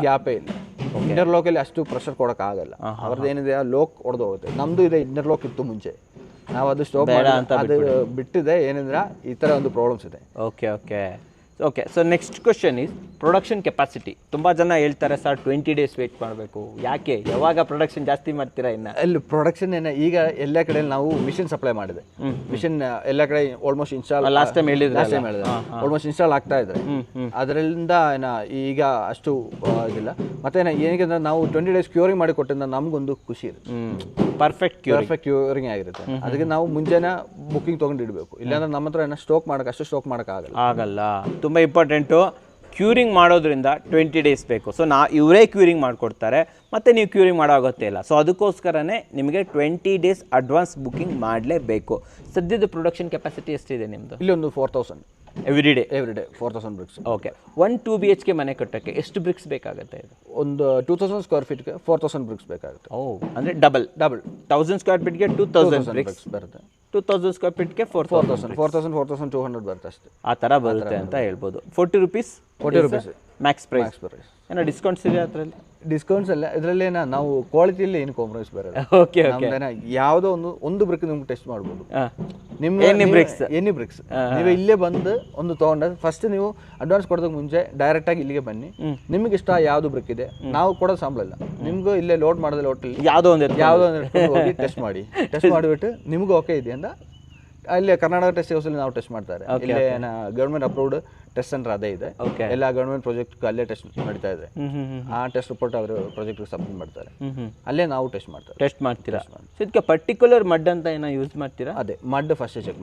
ಇನ್ನರ್ ಲೋಕ್ ಅಲ್ಲಿ ಅಷ್ಟು ಪ್ರೆಷರ್ ಕೊಡಕ್ ಆಗಲ್ಲ. ಅವ್ರದ್ದು ಏನಿದೆ ಲೋಕ್ ಹೊಡೆದು ಹೋಗುತ್ತೆ. ನಮ್ದು ಇದೆ ಇನ್ನರ್ ಲೋಕ್ ಇತ್ತು ಮುಂಚೆ, ನಾವು ಅದು ಸ್ಟಾಪ್ ಅದು ಬಿಟ್ಟಿದೆ. ಏನಂದ್ರೆ ಈ ತರ ಒಂದು ಪ್ರಾಬ್ಲಮ್ಸ್ ಇದೆ. Okay. Okay, so next question is production capacity. ತುಂಬ ಜನ ಹೇಳ್ತಾರೆ ಸರ್ 20 ಡೇಸ್ ವೇಟ್ ಮಾಡಬೇಕು, ಯಾಕೆ, ಯಾವಾಗ ಪ್ರೊಡಕ್ಷನ್ ಜಾಸ್ತಿ ಮಾಡ್ತೀರಾ ಇನ್ನು? ಅಲ್ಲಿ ಪ್ರೊಡಕ್ಷನ್ ಈಗ ಎಲ್ಲ ಕಡೆ ನಾವು ಮಿಷಿನ್ ಸಪ್ಲೈ ಮಾಡಿದೆ. ಮಿಷಿನ್ ಎಲ್ಲ ಕಡೆ ಆಲ್ಮೋಸ್ಟ್ ಇನ್ಸ್ಟಾಲ್, ಲಾಸ್ಟ್ ಟೈಮ್ ಹೇಳಿದ್ರೆ ಆಲ್ಮೋಸ್ಟ್ ಇನ್ಸ್ಟಾಲ್ ಆಗ್ತಾ ಇದೆ. ಅದರಿಂದ ಈಗ ಅಷ್ಟು ಇದಿಲ್ಲ. ಮತ್ತೆ ಏನಕ್ಕೆ ಅಂದ್ರೆ ನಾವು 20 ಡೇಸ್ ಕ್ಯೂರಿಂಗ್ ಮಾಡಿ ಕೊಟ್ಟಿದ್ದ ನಮ್ಗೊಂದು ಖುಷಿ ಇರುತ್ತೆ. ಪರ್ಫೆಕ್ಟ್ ಕ್ಯೂರಿಂಗ್ ಆಗಿರುತ್ತೆ. ಅದಕ್ಕೆ ನಾವು ಮುಂಚೆನೇ ಬುಕ್ಕಿಂಗ್ ತೊಗೊಂಡು ಇಡಬೇಕು. ಇಲ್ಲಾಂದ್ರೆ ನಮ್ಮ ಹತ್ರ ಸ್ಟಾಕ್ ಮಾಡೋಕೆ ಅಷ್ಟು ಸ್ಟಾಕ್ ಮಾಡೋಕ್ಕಾಗಲ್ಲ. ತುಂಬ ಇಂಪಾರ್ಟೆಂಟು. ಕ್ಯೂರಿಂಗ್ ಮಾಡೋದ್ರಿಂದ 20 ಡೇಸ್ ಬೇಕು. ಸೊ ಇವರೇ ಕ್ಯೂರಿಂಗ್ ಮಾಡಿಕೊಡ್ತಾರೆ, ಮತ್ತು ನೀವು ಕ್ಯೂರಿಂಗ್ ಮಾಡೋ ಅಗತ್ಯ ಇಲ್ಲ. ಸೊ ಅದಕ್ಕೋಸ್ಕರನೇ ನಿಮಗೆ 20 ಡೇಸ್ ಅಡ್ವಾನ್ಸ್ ಬುಕ್ಕಿಂಗ್ ಮಾಡಲೇಬೇಕು. ಸದ್ಯದ ಪ್ರೊಡಕ್ಷನ್ ಕೆಪಾಸಿಟಿ ಎಷ್ಟಿದೆ ನಿಮ್ಮದು? ಇಲ್ಲಿ ಒಂದು 4000 every day 4000 bricks. Okay, 1 2 BHK ಮನೆ ಕಟ್ಟೋಕ್ಕೆ ಎಷ್ಟು ಬ್ರಿಕ್ಸ್ ಬೇಕಾಗುತ್ತೆ? ಇದು ಒಂದು 2000 ಸ್ಕ್ವೇರ್ ಫೀಟ್ಗೆ 4000 ಬ್ರಿಕ್ಸ್ ಬೇಕಾಗುತ್ತೆ. ಅಂದರೆ ಡಬಲ್ 1000 ಸ್ಕ್ವೇರ್ ಫೀಟ್ಗೆ 2000 ಬ್ರಿಕ್ಸ್ ಬರುತ್ತೆ. 2000 ಸ್ಕ್ವೇರ್ ಫೀಟ್ಗೆ 4200 ಬರುತ್ತೆ ಅಷ್ಟೇ. ಆ ಥರ ಬರುತ್ತೆ ಅಂತ ಹೇಳ್ಬೋದು. 40 rupees ಮ್ಯಾಕ್ಸ್ ಪ್ರೈಸ್. ಏನೋ ಡಿಸ್ಕೌಂಟ್ಸ್ ಇದೆ ಅದರಲ್ಲಿ? ಡಿಸ್ಕೌಂಟ್ಸ್ ಅಲ್ಲ, ಇದರಲ್ಲಿ ನಾವು ಕ್ವಾಲಿಟಿಯಲ್ಲಿ ಏನು ಕಾಂಪ್ರಮೈಸ್ ಬರೋದು. ಓಕೆ, ಯಾವುದೋ ಒಂದು ಬ್ರಿಕ್ ನಿಮ್ಗೆ ಟೆಸ್ಟ್ ಮಾಡ್ಬೋದು. ಎನಿ ಬ್ರಿಕ್ಸ್ ನೀವು ಇಲ್ಲೇ ಬಂದು ಒಂದು ತೊಗೊಂಡ್ರೆ ಫಸ್ಟ್ ನೀವು ಅಡ್ವಾನ್ಸ್ ಕೊಡೋದಕ್ಕೆ ಮುಂಚೆ ಡೈರೆಕ್ಟ್ ಆಗಿ ಇಲ್ಲಿಗೆ ಬನ್ನಿ. ನಿಮ್ಗೆ ಇಷ್ಟ ಯಾವ್ದು ಬ್ರಿಕ್ ಇದೆ, ನಾವು ಕೊಡೋದು ಸಂಬಳ ಇಲ್ಲ. ನಿಮ್ಗೂ ಇಲ್ಲೇ ಲೋಡ್ ಮಾಡೋದಿಲ್ಲ, ಹೋಟೆಲ್ ಯಾವುದೋ ಒಂದು ಹೋಗಿ ಟೆಸ್ಟ್ ಮಾಡಿಬಿಟ್ಟು ನಿಮ್ಗೆ ಓಕೆ ಇದೆ ಅಂತ ಅಲ್ಲಿ ಕರ್ನಾಟಕ ಟೆಸ್ಟ್ ಹೌಸಲ್ಲಿ ನಾವು ಟೆಸ್ಟ್ ಮಾಡ್ತಾರೆ. ಇಲ್ಲೇ ಗೌರ್ಮೆಂಟ್ ಅಪ್ರೂವ್ಡ್ ಟೆಸ್ಟ್ ಸೆಂಟರ್ ಅದೇ ಇದೆ. ಎಲ್ಲ ಗೌರ್ಮೆಂಟ್ ಪ್ರಾಜೆಕ್ಟ್ ಅಲ್ಲೇ ಟೆಸ್ಟ್ ನಡೀತಾ ಇದೆ. ಆ ಟೆಸ್ಟ್ ರಿಪೋರ್ಟ್ ಅವರು ಪ್ರಾಜೆಕ್ಟ್ ಸಬ್ಮಿಟ್ ಮಾಡ್ತಾರೆ. ಅಲ್ಲೇ ನಾವು ಟೆಸ್ಟ್ ಮಾಡ್ತೀರಾ? ಇದಕ್ಕೆ ಪರ್ಟಿಕ್ಯುಲರ್ ಮಡ್ ಅಂತ ಏನೋ ಯೂಸ್ ಮಾಡ್ತೀರಾ? ಅದೇ ಮಡ್ ಫಸ್ಟ್ ಚೆಕ್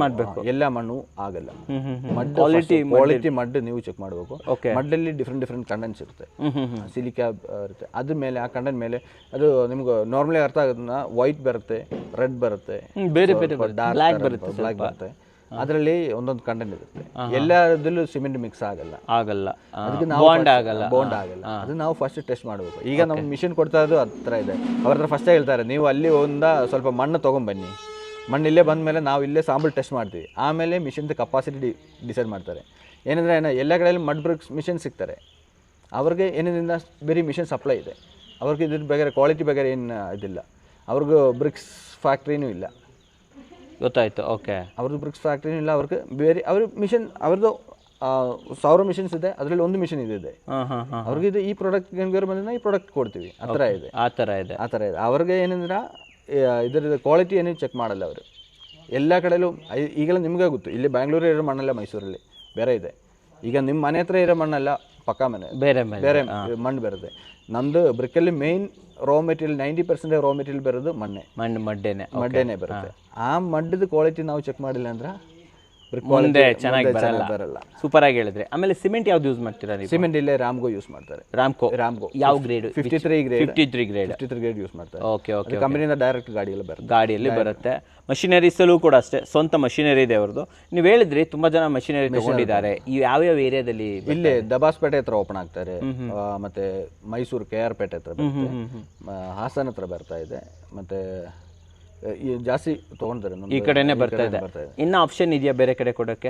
ಮಾಡಬೇಕು. ಎಲ್ಲ ಮಣ್ಣು ಆಗಲ್ಲ. ಕ್ವಾಲಿಟಿ ಮಡ್ ನೀವು ಚೆಕ್ ಮಾಡಬೇಕು. ಮಡ್ಡಲ್ಲಿ ಡಿಫ್ರೆಂಟ್ ಕಂಡೆನ್ಸ್ ಇರುತ್ತೆ. ಸಿಲಿಕಾ ಇರುತ್ತೆ. ಅದ್ರ ಮೇಲೆ ಆ ಕಂಡೆಂಟ್ ಮೇಲೆ ಅದು ನಿಮ್ಗೆ ನಾರ್ಮಲಿ ಅರ್ಥ ಆಗೋದನ್ನ ವೈಟ್ ಬರುತ್ತೆ, ರೆಡ್ ಬರುತ್ತೆ, ಬೇರೆ ಬ್ಲಾಕ್ ಬರುತ್ತೆ. ಅದರಲ್ಲಿ ಒಂದೊಂದು ಕಂಟೆಂಟ್ ಇರುತ್ತೆ. ಎಲ್ಲದಲ್ಲೂ ಸಿಮೆಂಟ್ ಮಿಕ್ಸ್ ಆಗಲ್ಲ. ಅದಕ್ಕೆ ನಾವು ಬಾಂಡ್ ಆಗಲ್ಲ. ಅದು ನಾವು ಫಸ್ಟ್ ಟೆಸ್ಟ್ ಮಾಡಬೇಕು. ಈಗ ನಮ್ಮ ಮಿಷಿನ್ ಕೊಡ್ತಾ ಇರೋದು ಹತ್ರ ಇದೆ. ಅವ್ರ ಹತ್ರ ಫಸ್ಟೇ ಹೇಳ್ತಾರೆ, ನೀವು ಅಲ್ಲಿ ಸ್ವಲ್ಪ ಮಣ್ಣು ತೊಗೊಂಬನ್ನಿ. ಮಣ್ಣು ಇಲ್ಲೇ ಬಂದ ಮೇಲೆ ನಾವು ಇಲ್ಲೇ ಸಾಂಬಲ್ ಟೆಸ್ಟ್ ಮಾಡ್ತೀವಿ. ಆಮೇಲೆ ಮಿಷಿನ್ದು ಕೆಪಾಸಿಟಿ ಡಿಸೈಡ್ ಮಾಡ್ತಾರೆ. ಏನಂದರೆ ಎಲ್ಲ ಕಡೆಯಲ್ಲಿ ಮಡ್ ಬ್ರಿಕ್ಸ್ ಮಿಷಿನ್ ಸಿಗ್ತಾರೆ. ಅವ್ರಿಗೆ ಏನಿದ್ರಿಂದ ಬೇರೆ ಮಿಷಿನ್ ಸಪ್ಲೈ ಇದೆ. ಅವ್ರಿಗೆ ಇದ್ರ ಬೇಕಾದ್ರೆ ಕ್ವಾಲಿಟಿ ಬೇಕಾದ್ರೆ ಏನು ಇದಿಲ್ಲ. ಅವ್ರಿಗೂ ಬ್ರಿಕ್ಸ್ ಫ್ಯಾಕ್ಟ್ರಿನೂ ಇಲ್ಲ. ಗೊತ್ತಾಯ್ತು. ಓಕೆ, ಅವ್ರದ್ದು ಬ್ರಿಕ್ಸ್ ಫ್ಯಾಕ್ಟ್ರಿನೂ ಇಲ್ಲ. ಅವ್ರಿಗೆ ಬೇರೆ ಅವ್ರ ಮಿಷಿನ್, ಅವ್ರದ್ದು 1000 ಮಿಷಿನ್ಸ್ ಇದೆ. ಅದರಲ್ಲಿ ಒಂದು ಮಿಷಿನ್ ಇದೆ. ಅವ್ರಿಗೆ ಇದು ಈ ಪ್ರಾಡಕ್ಟ್ ಬಂದಿದ್ದ ಈ ಪ್ರಾಡಕ್ಟ್ ಕೊಡ್ತೀವಿ. ಆ ಥರ ಇದೆ. ಅವ್ರಿಗೆ ಏನಂದ್ರೆ ಇದರ ಕ್ವಾಲಿಟಿ ಏನೇನು ಚೆಕ್ ಮಾಡಲ್ಲ ಅವರು. ಎಲ್ಲ ಕಡೆಯಲ್ಲೂ ಈಗೆಲ್ಲ ನಿಮ್ಗೆ ಗೊತ್ತು, ಇಲ್ಲಿ ಬ್ಯಾಂಗ್ಳೂರು ಇರೋ ಮಣ್ಣಲ್ಲ, ಮೈಸೂರಲ್ಲಿ ಬೇರೆ ಇದೆ. ಈಗ ನಿಮ್ಮ ಮನೆ ಹತ್ರ ಇರೋ ಮಣ್ಣಲ್ಲ, ಪಕ್ಕಾ ಮನೆ ಬೇರೆ ಮಣ್ಣು ಬರುತ್ತೆ. ನಮ್ಮದು ಬ್ರಿಕ್ಕಲ್ಲಿ main raw material 90% raw material ಬರೋದು ಮಡ್ಡೆನೇ ಬರುತ್ತೆ. ಆ ಮಡ್ಡದ ಕ್ವಾಲಿಟಿ ನಾವು ಚೆಕ್ ಮಾಡಿಲ್ಲ ಅಂದ್ರೆ ಮುಂದೆ ಚೆನ್ನಾಗಿ ಬರಲ್ಲ. ಸೂಪರ್ ಆಗಿ ಹೇಳಿದ್ರೆ. ಆಮೇಲೆ ಸಿಮೆಂಟ್ ಯಾವ್ದು ಯೂಸ್ ಮಾಡ್ತೀರಾ ನೀವು? ಸಿಮೆಂಟ್ ಇಲ್ಲೇ ರಾಮ್ಗೋ ಯೂಸ್ ಮಾಡ್ತಾರೆ. ರಾಮ್ಗೋ ಯಾವ ಗ್ರೇಡ್? 53 ಗ್ರೇಡ್ ಯೂಸ್ ಮಾಡ್ತಾರೆ. ಓಕೆ, ಕಂಪನಿಯಿಂದ ಡೈರೆಕ್ಟ್ ಗಾಡಿಯಲ್ಲಿ ಬರುತ್ತೆ. ಮಷಿನರೀಸಲ್ಲೂ ಕೂಡ ಅಷ್ಟೇ, ಸ್ವಂತ ಮಷಿನರಿ ಇದೆ ಅವ್ರದ್ದು. ನೀವು ಹೇಳಿದ್ರಿ ತುಂಬಾ ಜನ ಮಷಿನರಿ ತಗೊಂಡಿದ್ದಾರೆ. ಯಾವ್ಯಾವ ಏರಿಯಾದಲ್ಲಿ? ಇಲ್ಲೇ ದಬಾಸ್ಪೇಟೆ ಹತ್ರ ಓಪನ್ ಆಗ್ತಾರೆ, ಮತ್ತೆ ಮೈಸೂರು KR ಪೇಟೆ ಹತ್ರ ಬರುತ್ತೆ, ಹಾಸನ ಹತ್ರ ಬರ್ತಾ ಇದೆ, ಮತ್ತೆ ಜಾಸ್ತಿ ತಗೊಂತಾರೆ. ಈ ಕಡೆನೇ ಬರ್ತಾ ಇದೆ. ಇನ್ನ ಆಪ್ಷನ್ ಇದೆಯಾ ಬೇರೆ ಕಡೆ ಕೊಡಕ್ಕೆ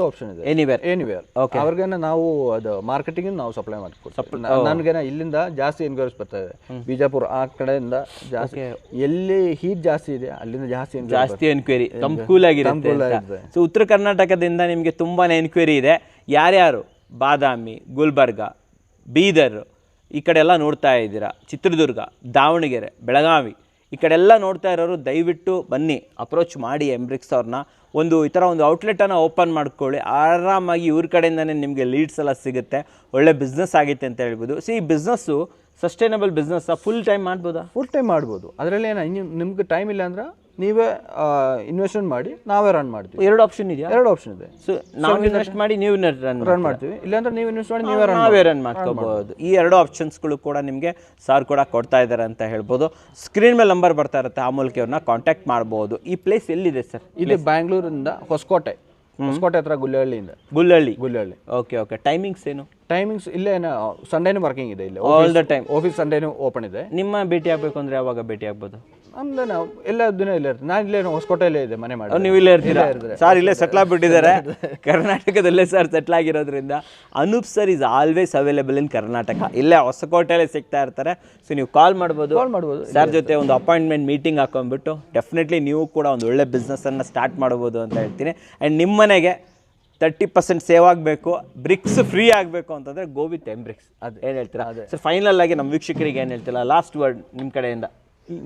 ಆಪ್ಷನ್ ಇದೆ. ಎನಿವೇರ್. ಅವ್ರಿಗೇನ ನಾವು ಅದು ಮಾರ್ಕೆಟಿಂಗ್ ನಾವು ಸಪ್ಲೈ ಮಾಡ್ಕೊಡ್ತೀವಿ. ನನ್ಗೇನ ಇಲ್ಲಿಂದ ಜಾಸ್ತಿ ಎನ್ಕ್ವೈರೀಸ್ ಬರ್ತಾ ಇದೆ. ಬಿಜಾಪುರ ಆ ಕಡೆಯಿಂದ ಜಾಸ್ತಿ, ಎಲ್ಲಿ ಹೀಟ್ ಜಾಸ್ತಿ ಇದೆ ಅಲ್ಲಿಂದ ಜಾಸ್ತಿ ಎನ್ಕ್ವೈರಿ. ಕೂಲ್ ಆಗಿರುತ್ತೆ. ಸೊ ಉತ್ತರ ಕರ್ನಾಟಕದಿಂದ ನಿಮಗೆ ತುಂಬಾನೇ ಎನ್ಕ್ವೈರಿ ಇದೆ. ಯಾರ್ಯಾರು ಬಾದಾಮಿ, ಗುಲ್ಬರ್ಗ, ಬೀದರ್ ಈ ಕಡೆ ಎಲ್ಲ ನೋಡ್ತಾ ಇದ್ದೀರಾ, ಚಿತ್ರದುರ್ಗ, ದಾವಣಗೆರೆ, ಬೆಳಗಾವಿ ಈ ಕಡೆ ಎಲ್ಲ ನೋಡ್ತಾ ಇರೋರು ದಯವಿಟ್ಟು ಬನ್ನಿ, ಅಪ್ರೋಚ್ ಮಾಡಿ ಎಂಬ್ರಿಕ್ಸ್ ಅವ್ರನ್ನ. ಈ ಥರ ಒಂದು ಔಟ್ಲೆಟನ್ನು ಓಪನ್ ಮಾಡ್ಕೊಳ್ಳಿ. ಆರಾಮಾಗಿ ಇವ್ರ ಕಡೆಯಿಂದನೇ ನಿಮಗೆ ಲೀಡ್ಸ್ ಎಲ್ಲ ಸಿಗುತ್ತೆ. ಒಳ್ಳೆ ಬಿಸ್ನೆಸ್ ಆಗೈತೆ ಅಂತ ಹೇಳ್ಬೋದು. ಈ business sustainable business. Full time ಮಾಡ್ಬೋದು. ಅದರಲ್ಲಿ ನಿಮ್ಗೆ ಟೈಮ್ ಇಲ್ಲ ಅಂದ್ರೆ ನೀವೇ ಇನ್ವೆಸ್ಟ್ಮೆಂಟ್ ಮಾಡಿ ನಾವೇ ರನ್ ಮಾಡ್ತೀವಿ. ಎರಡು ಆಪ್ಷನ್ ಇದೆ. ಸೊ ನಾವು ಇನ್ವೆಸ್ಟ್ ಮಾಡಿ ನೀವು ರನ್ ಮಾಡ್ತೀವಿ. ಇಲ್ಲಾಂದ್ರೆ ನೀವು ಇನ್ವೆಸ್ಟ್ ಮಾಡಿ ನಾವೇ ರನ್ ಮಾಡ್ಕೋಬಹುದು. ಈ ಎರಡು ಆಪ್ಷನ್ಸ್ಗಳು ಕೂಡ ನಿಮಗೆ ಸಾರ್ ಕೂಡ ಕೊಡ್ತಾ ಇದ್ದಾರೆ ಅಂತ ಹೇಳ್ಬೋದು. ಸ್ಕ್ರೀನ್ ಮೇಲೆ ನಂಬರ್ ಬರ್ತಾ ಇರುತ್ತೆ, ಆ ಮೂಲಕ ಅವ್ರನ್ನ ಕಾಂಟ್ಯಾಕ್ಟ್ ಮಾಡ್ಬೋದು. ಈ ಪ್ಲೇಸ್ ಎಲ್ಲಿದೆ ಸರ್? ಇದು ಬ್ಯಾಂಗ್ಳೂರಿಂದ ಹೊಸಕೋಟೆ ಹತ್ರ ಗುಲ್ಲಹಳ್ಳಿ. ಓಕೆ. ಟೈಮಿಂಗ್ಸ್ ಏನು? ಟೈಮಿಂಗ್ಸ್ ಇಲ್ಲೇ ಸಂಡೇನೂ ವರ್ಕಿಂಗ್ ಇದೆ. ಇಲ್ಲಿ ಆಲ್ ದ ಟೈಮ್ ಆಫೀಸ್ ಸಂಡೇನೂ ಓಪನ್ ಇದೆ. ನಿಮ್ಮ ಭೇಟಿ ಆಗಬೇಕು ಅಂದ್ರೆ ಯಾವಾಗ ಭೇಟಿ ಆಗ್ಬೋದು? ನಮ್ದು ನಾವು ಎಲ್ಲ ದಿನ ಇಲ್ಲೇ ಇರ್ತೀವಿ. ನಾನು ಇಲ್ಲೇ ಹೊಸಕೋಟೆಯಲ್ಲೇ ಇದೆ ಮನೆ ಮಾಡಿ. ನೀವು ಇಲ್ಲೇ ಇರ್ತೀರಾ? ಸರ್ ಇಲ್ಲೇ ಸೆಟ್ಲ್ ಆಗಿಬಿಟ್ಟಿದ್ದಾರೆ. ಕರ್ನಾಟಕದಲ್ಲೇ ಸರ್ ಸೆಟ್ಲ್ ಆಗಿರೋದ್ರಿಂದ Anoop sir is always available in Karnataka. ಇಲ್ಲೇ ಹೊಸಕೋಟೆಯಲ್ಲೇ ಸಿಗ್ತಾ ಇರ್ತಾರೆ. ಸೊ ನೀವು ಕಾಲ್ ಮಾಡ್ಬೋದು ಸರ್ ಜೊತೆ ಒಂದು ಅಪಾಯಿಂಟ್ಮೆಂಟ್ ಮೀಟಿಂಗ್ ಹಾಕೊಂಡ್ಬಿಟ್ಟು ಡೆಫಿನೆಟ್ಲಿ ನೀವು ಕೂಡ ಒಂದು ಒಳ್ಳೆ ಬಿಸ್ನೆಸ್ಸನ್ನು ಸ್ಟಾರ್ಟ್ ಮಾಡ್ಬೋದು ಅಂತ ಹೇಳ್ತೀನಿ. ಆ್ಯಂಡ್ ನಿಮ್ಮ ಮನೆಗೆ 30% ಸೇವ್ ಆಗಬೇಕು, ಬ್ರಿಕ್ಸ್ ಫ್ರೀ ಆಗಬೇಕು ಅಂತಂದರೆ ಗೋ ವಿತ್ ಎಂಬ್ರಿಕ್ಸ್. ಅದು ಏನು ಹೇಳ್ತೀರಾ ಸರ್? ಫೈನಲ್ ಆಗಿ ನಮ್ಮ ವೀಕ್ಷಕರಿಗೆ ಏನು ಹೇಳ್ತಿಲ್ಲ, ಲಾಸ್ಟ್ ವರ್ಡ್ ನಿಮ್ಮ ಕಡೆಯಿಂದ.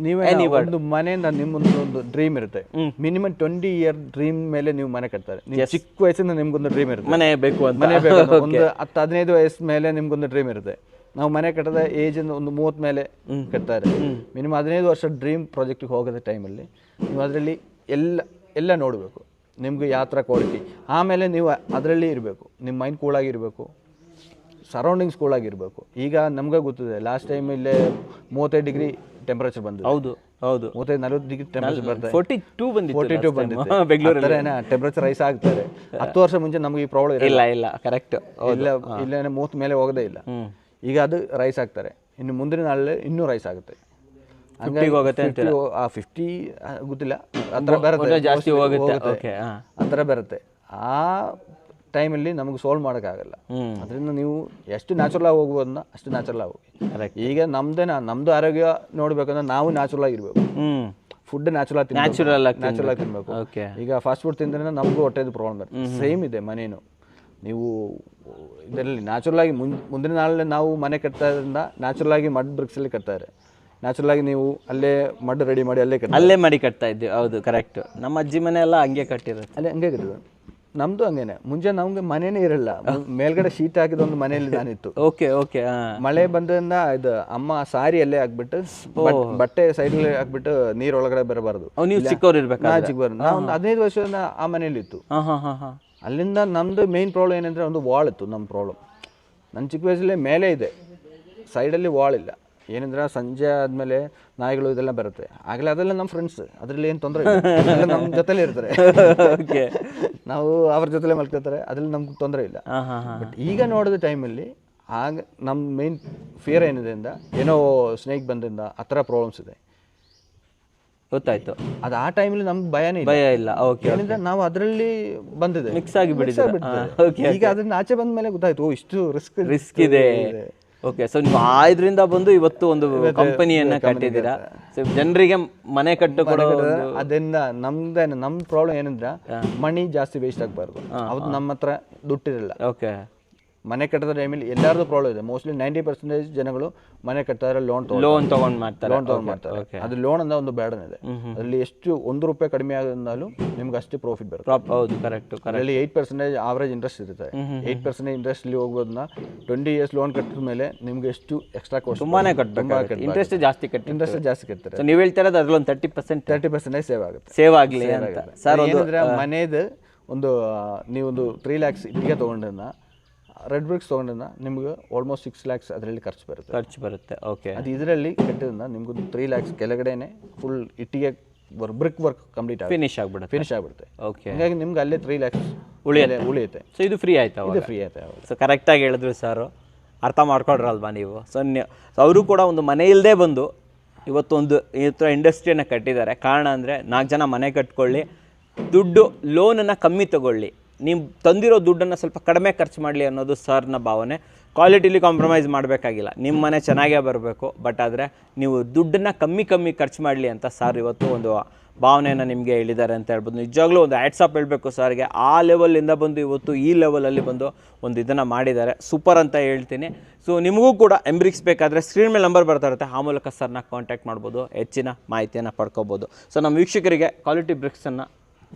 ನೀವೇ ಒಂದು ಮನೆಯಿಂದ ನಿಮ್ಮೊಂದು ಡ್ರೀಮ್ ಇರುತ್ತೆ, ಮಿನಿಮಮ್ 20 ಇಯರ್ ಡ್ರೀಮ್ ಮೇಲೆ ನೀವು ಮನೆ ಕಟ್ತಾರೆ. ನೀವು ಚಿಕ್ಕ ವಯಸ್ಸಿಂದ ನಿಮ್ಗೊಂದು ಡ್ರೀಮ್ ಇರುತ್ತೆ, ಮನೆ ಬೇಕು ಅಂತ. ಮನೆ ಬೇಕು ಒಂದು 10-15 ವಯಸ್ಸು ಮೇಲೆ ನಿಮ್ಗೊಂದು ಡ್ರೀಮ್ ಇರುತ್ತೆ. ನಾವು ಮನೆ ಕಟ್ಟದ ಏಜ್ ಒಂದು 30 ಮೇಲೆ ಕಟ್ತಾರೆ. ಮಿನಿಮಮ್ 15 ವರ್ಷ ಡ್ರೀಮ್ ಪ್ರಾಜೆಕ್ಟಿಗೆ ಹೋಗೋದ ಟೈಮಲ್ಲಿ ನೀವು ಅದರಲ್ಲಿ ಎಲ್ಲ ನೋಡಬೇಕು, ನಿಮ್ಗೆ ಯಾವ ಥರ ಕ್ವಾಲಿಟಿ. ಆಮೇಲೆ ನೀವು ಅದರಲ್ಲಿ ಇರಬೇಕು, ನಿಮ್ಮ ಮೈಂಡ್ ಕೂಲಾಗಿರಬೇಕು, ಸರೌಂಡಿಂಗ್ಸ್ ಕೂಲಾಗಿರಬೇಕು. ಈಗ ನಮ್ಗೆ ಗೊತ್ತಿದೆ, ಲಾಸ್ಟ್ ಟೈಮ್ ಇಲ್ಲೇ 35 ಡಿಗ್ರಿ ಟೆಂಪರೇಚರ್ ಬಂದಿದೆ. ಹೌದು ಹೌದು, 35-40 ಡಿಗ್ರಿ ಟೆಂಪರೇಚರ್ ಬರ್ತದೆ. 42 ಬಂದಿತ್ತು ಬೆಂಗಳೂರಲ್ಲಿ. ಟೆಂಪರೇಚರ್ ರೈಸ್ ಆಗ್ತಾರೆ. 10 ವರ್ಷ ಮುಂಚೆ ನಮಗೆ ಈ ಪ್ರಾಬ್ಲಮ್ ಇಲ್ಲ ಕರೆಕ್ಟ್ ಇಲ್ಲ 30 ಮೇಲೆ ಹೋಗೋದೇ ಇಲ್ಲ. ಈಗ ಅದು ರೈಸ್ ಆಗ್ತಾರೆ. ಇನ್ನು ಮುಂದಿನ ನಾಳೆ ಇನ್ನೂ ರೈಸ್ ಆಗುತ್ತೆ. 50 ಗೊತ್ತಿಲ್ಲ, ಆ ಥರ ಬರುತ್ತೆ, ಜಾಸ್ತಿ ಹೋಗುತ್ತೆ, ಆ ಥರ ಬರುತ್ತೆ. ಆ ಟೈಮಲ್ಲಿ ನಮಗೆ ಸಾಲ್ವ್ ಮಾಡೋಕ್ಕಾಗಲ್ಲ. ಅದರಿಂದ ನೀವು ಎಷ್ಟು ನ್ಯಾಚುರಲ್ ಆಗಿ ಹೋಗ್ಬೋದನ್ನ ಅಷ್ಟು ನ್ಯಾಚುರಲ್ ಆಗಿ ಹೋಗಿ. ಈಗ ನಮ್ದು ಆರೋಗ್ಯ ನೋಡ್ಬೇಕಂದ್ರೆ ನಾವು ನ್ಯಾಚುರಲ್ ಆಗಿರ್ಬೇಕು. ಫುಡ್ ನ್ಯಾಚುರಲ್ ಆಗಿ ತಿನ್ಬೇಕು. ಈಗ ಫಾಸ್ಟ್ ಫುಡ್ ತಿಂದ್ರೆ ನಮಗೂ ಹೊಟ್ಟೆದು ಪ್ರಾಬ್ಲಮ್ ಬರುತ್ತೆ. ಸೇಮ್ ಇದೆ ಮನೇನು. ನೀವು ಇದರಲ್ಲಿ ನ್ಯಾಚುರಲ್ ಆಗಿ ಮುಂದಿನ ನಾಳೆ ನಾವು ಮನೆ ಕಟ್ತಾದ್ರಿಂದ ನ್ಯಾಚುರಲ್ ಆಗಿ ಮಡ್ ಬ್ರಿಕ್ಸಲ್ಲಿ ಕಟ್ತಾರೆ. ನ್ಯಾಚುರಲ್ ಆಗಿ ನೀವು ಅಲ್ಲೇ ಮಡ್ ರೆಡಿ ಮಾಡಿ ಅಲ್ಲೇ ಮಾಡಿ ಕಟ್ತಾ ಇದ್ದೀವಿ. ಹೌದು ಕರೆಕ್ಟ್. ನಮ್ಮ ಅಜ್ಜಿ ಮನೆ ಎಲ್ಲ ಹಂಗೆ ಕಟ್ಟಿರೋದು, ಅಲ್ಲೇ ಹಂಗೆ ಕಟ್ಟಿದ್ರು. ನಮ್ದು ಹಂಗೇನೆ. ಮುಂಚೆ ನಮ್ಗೆ ಮನೇನೇ ಇರಲ್ಲ, ಮೇಲ್ಗಡೆ ಶೀಟ್ ಹಾಕಿದ ಒಂದು ಮನೆಯಲ್ಲಿ ನಾನಿತ್ತು. ಓಕೆ ಮಳೆ ಬಂದ್ರಿಂದ ಇದು ಅಮ್ಮ ಸಾರಿ ಅಲ್ಲೇ ಹಾಕ್ಬಿಟ್ಟು ಬಟ್ಟೆ ಸೈಡಲ್ಲಿ ಹಾಕ್ಬಿಟ್ಟು ನೀರ್ ಒಳಗಡೆ ಬರಬಾರ್ದು. ನೀವು ಚಿಕ್ಕವ್ರು ಇರ್ಬೇಕು. ನಾವು ಒಂದು 15 ವರ್ಷದಿಂದ ಆ ಮನೇಲಿ ಇತ್ತು. ಅಲ್ಲಿಂದ ನಮ್ದು ಮೇನ್ ಪ್ರಾಬ್ಲಮ್ ಏನಂದ್ರೆ ಒಂದು ವಾಲ್ ಇತ್ತು. ನಮ್ಮ ಪ್ರಾಬ್ಲಮ್ ನನ್ನ ಚಿಕ್ಕ ವಯಸ್ಸಲ್ಲೇ ಮೇಲೆ ಇದೆ, ಸೈಡಲ್ಲಿ ವಾಲ್ ಇಲ್ಲ. ಏನಂದ್ರೆ ಸಂಜೆ ಆದಮೇಲೆ ನಾಯಿಗಳು ಇದೆಲ್ಲ ಬರುತ್ತೆ. ಆಗಲೇ ಅದೆಲ್ಲ ನಮ್ಮ ಫ್ರೆಂಡ್ಸ್, ಅದರಲ್ಲಿ ಏನು ತೊಂದರೆ ಇಲ್ಲ, ನಮ್ಮ ಜೊತೆಲೇ ಇರ್ತಾರೆ. ನಾವು ಅವ್ರ ಜೊತೆಲೇ ಮಲ್ಕೋತಾರೆ, ಅದ್ರಲ್ಲಿ ನಮ್ಗೆ ತೊಂದರೆ ಇಲ್ಲ. ಬಟ್ ಈಗ ನೋಡಿದ ಟೈಮಲ್ಲಿ ಆಗ ನಮ್ಮ ಮೇನ್ ಫಿಯರ್ ಏನಿದೆ ಅಂದ ಏನೋ ಸ್ನೇಕ್ ಬಂದಿಂದ ಆ ಥರ ಪ್ರಾಬ್ಲಮ್ಸ್ ಇದೆ. ಗೊತ್ತಾಯ್ತು. ಅದು ಆ ಟೈಮಲ್ಲಿ ನಮ್ಗೆ ಭಯ ಇಲ್ಲ. ಏನಂದ್ರೆ ನಾವು ಅದರಲ್ಲಿ ಬಂದಿದೆ, ಮಿಕ್ಸ್ ಆಗಿ ಈಗ ಅದನ್ನ ಆಚೆ ಬಂದ ಮೇಲೆ ಗೊತ್ತಾಯ್ತು ಇಷ್ಟು ರಿಸ್ಕ್ ಇದೆ. ಓಕೆ, ಸೊ ನೀವು ಇದರಿಂದ ಬಂದು ಇವತ್ತು ಒಂದು ಕಂಪನಿಯನ್ನ ಕಟ್ಟಿದ್ದೀರಾ. ಜನರಿಗೆ ಮನೆ ಕಟ್ಟು ಕೊಡೋ ಅದರಿಂದ ನಮ್ಮ ಪ್ರಾಬ್ಲಮ್ ಏನಂದ್ರೆ ಮನಿ ಜಾಸ್ತಿ ವೇಸ್ಟ್ ಆಗಬಾರ್ದು. ಅವತ್ತು ನಮ್ಮ ಹತ್ರ ದುಡ್ಡಿರಲ್ಲ. ಓಕೆ, ಮನೆ ಕಟ್ಟದ ಟೈಮಲ್ಲಿ ಎಲ್ಲರದು ಪ್ರಾಬ್ಲಮ್ ಇದೆ. ಮೋಸ್ಟ್ಲಿ 90% ಜನಗಳು ಮನೆ ಕಟ್ಟಿದ್ರೆ ಲೋನ್ ತಗೊಂಡು ಮಾಡ್ತಾರೆ. ಅದು ಲೋನ್ ಅಂತ ಒಂದು ಬ್ಯಾಡನ್ ಇದೆ. ಅದರಲ್ಲಿ ಎಷ್ಟು ₹1 ಕಡಿಮೆ ಆದ್ರೂ ನಿಮ್ಗೆ ಅಷ್ಟೇ ಪ್ರಾಫಿಟ್ ಬರುತ್ತೆ. ಹೌದು ಕರೆಕ್ಟ್. ಅದರಲ್ಲಿ 8% ಆವರೇಜ್ ಇಂಟ್ರೆಸ್ಟ್ ಇರುತ್ತೆ. 8% ಇಂಟ್ರೆಸ್ಟ್ ಅಲ್ಲಿ ಹೋಗೋದನ್ನ 20 ಇಯರ್ಸ್ ಲೋನ್ ಕಟ್ಟಿದ ಮೇಲೆ ನಿಮ್ಗೆ ಎಷ್ಟು ಎಕ್ಸ್ಟ್ರಾ ಕಾಸ್ಟ್ ತುಂಬಾನೇ ಕಟ್ಟಬೇಕು. ಇಂಟ್ರೆಸ್ಟ್ ಜಾಸ್ತಿ ಕಟ್ತಾರೆ. ನೀವು ಹೇಳ್ತಾ ಇರೋದು ಅದ್ರಲ್ಲಿ 30% ಸೇವ್ ಆಗುತ್ತೆ. ಸೇವ್ ಆಗಲಿ ಅಂತ ಸರ್. ಏನಂದ್ರೆ ಮನೇದು ನೀವೊಂದು 3 lakhs ಇಟ್ಟಿಗೆ ತೊಗೊಂಡ್ರನ್ನ ರೆಡ್ ಬ್ರಿಕ್ಸ್ ತೊಗೊಂಡ್ರಿಂದ ನಿಮ್ಗೆ ಆಲ್ಮೋಸ್ಟ್ 6 lakhs ಅದರಲ್ಲಿ ಖರ್ಚು ಬರುತ್ತೆ. ಓಕೆ, ಅದು ಇದರಲ್ಲಿ ಕಟ್ಟಿದ್ರಿಂದ ನಿಮ್ಗೆ 3 lakhs ಕೆಳಗಡೆನೆ ಫುಲ್ ಇಟ್ಟಿಗೆ ಬ್ರಿಕ್ ವರ್ಕ್ ಕಂಪ್ಲೀಟ್ ಫಿನಿಶ್ ಆಗ್ಬಿಡುತ್ತೆ. ಓಕೆ, ಹಾಗಾಗಿ ನಿಮ್ಗೆ ಅಲ್ಲೇ 3 lakhs ಉಳಿಯುತ್ತೆ. ಸೊ ಇದು ಫ್ರೀ ಆಯ್ತಾ? ಸೊ ಕರೆಕ್ಟಾಗಿ ಹೇಳಿದ್ರು ಸರ್, ಅರ್ಥ ಮಾಡ್ಕೊಡ್ರಲ್ವಾ ನೀವು? ಸೊ ಅವರು ಕೂಡ ಒಂದು ಮನೆ ಇಲ್ಲದೆ ಬಂದು ಇವತ್ತೊಂದು ಈ ಥರ ಇಂಡಸ್ಟ್ರಿಯನ್ನು ಕಟ್ಟಿದ್ದಾರೆ. ಕಾರಣ ಅಂದರೆ 4 ಜನ ಮನೆ ಕಟ್ಕೊಳ್ಳಿ, ದುಡ್ಡು ಲೋನನ್ನು ಕಮ್ಮಿ ತಗೊಳ್ಳಿ, ನೀವು ತಂದಿರೋ ದುಡ್ಡನ್ನು ಸ್ವಲ್ಪ ಕಡಿಮೆ ಖರ್ಚು ಮಾಡಲಿ ಅನ್ನೋದು ಸರ್ನ ಭಾವನೆ. ಕ್ವಾಲಿಟಿಲಿ ಕಾಂಪ್ರಮೈಸ್ ಮಾಡಬೇಕಾಗಿಲ್ಲ, ನಿಮ್ಮ ಮನೆ ಚೆನ್ನಾಗೇ ಬರಬೇಕು. ಬಟ್ ಆದರೆ ನೀವು ದುಡ್ಡನ್ನು ಕಮ್ಮಿ ಖರ್ಚು ಮಾಡಲಿ ಅಂತ ಸರ್ ಇವತ್ತು ಒಂದು ಭಾವನೆಯನ್ನು ನಿಮಗೆ ಹೇಳಿದ್ದಾರೆ ಅಂತ ಹೇಳ್ಬೋದು. ನಿಜವಾಗ್ಲೂ ಒಂದು ಹ್ಯಾಟ್ಸಾಪ್ ಹೇಳಬೇಕು ಸರ್ಗೆ. ಆ ಲೆವೆಲಿಂದ ಬಂದು ಇವತ್ತು ಈ ಲೆವೆಲಲ್ಲಿ ಬಂದು ಒಂದು ಇದನ್ನು ಮಾಡಿದ್ದಾರೆ. ಸೂಪರ್ ಅಂತ ಹೇಳ್ತೀನಿ. ಸೊ ನಿಮಗೂ ಕೂಡ ಎಂಬ್ರಿಕ್ಸ್ ಬೇಕಾದರೆ ಸ್ಕ್ರೀನ್ ಮೇಲೆ ನಂಬರ್ ಬರ್ತಾ ಇರುತ್ತೆ, ಆ ಮೂಲಕ ಸರ್ನ ಕಾಂಟ್ಯಾಕ್ಟ್ ಮಾಡ್ಬೋದು, ಹೆಚ್ಚಿನ ಮಾಹಿತಿಯನ್ನು ಪಡ್ಕೋಬೋದು. ಸೊ ನಮ್ಮ ವೀಕ್ಷಕರಿಗೆ ಕ್ವಾಲಿಟಿ ಬ್ರಿಕ್ಸನ್ನು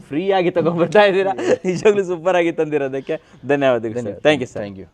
ಫ್ರೀಯಾಗಿ ತಗೊಂಡ್ಬರ್ತಾ ಇದ್ದೀರಾ. ನಿಜವಾಗ್ಲೂ ಸೂಪರ್ ಆಗಿ ತಂದಿರೋದಕ್ಕೆ ಧನ್ಯವಾದಗಳು sir. Thank you sir. Thank you.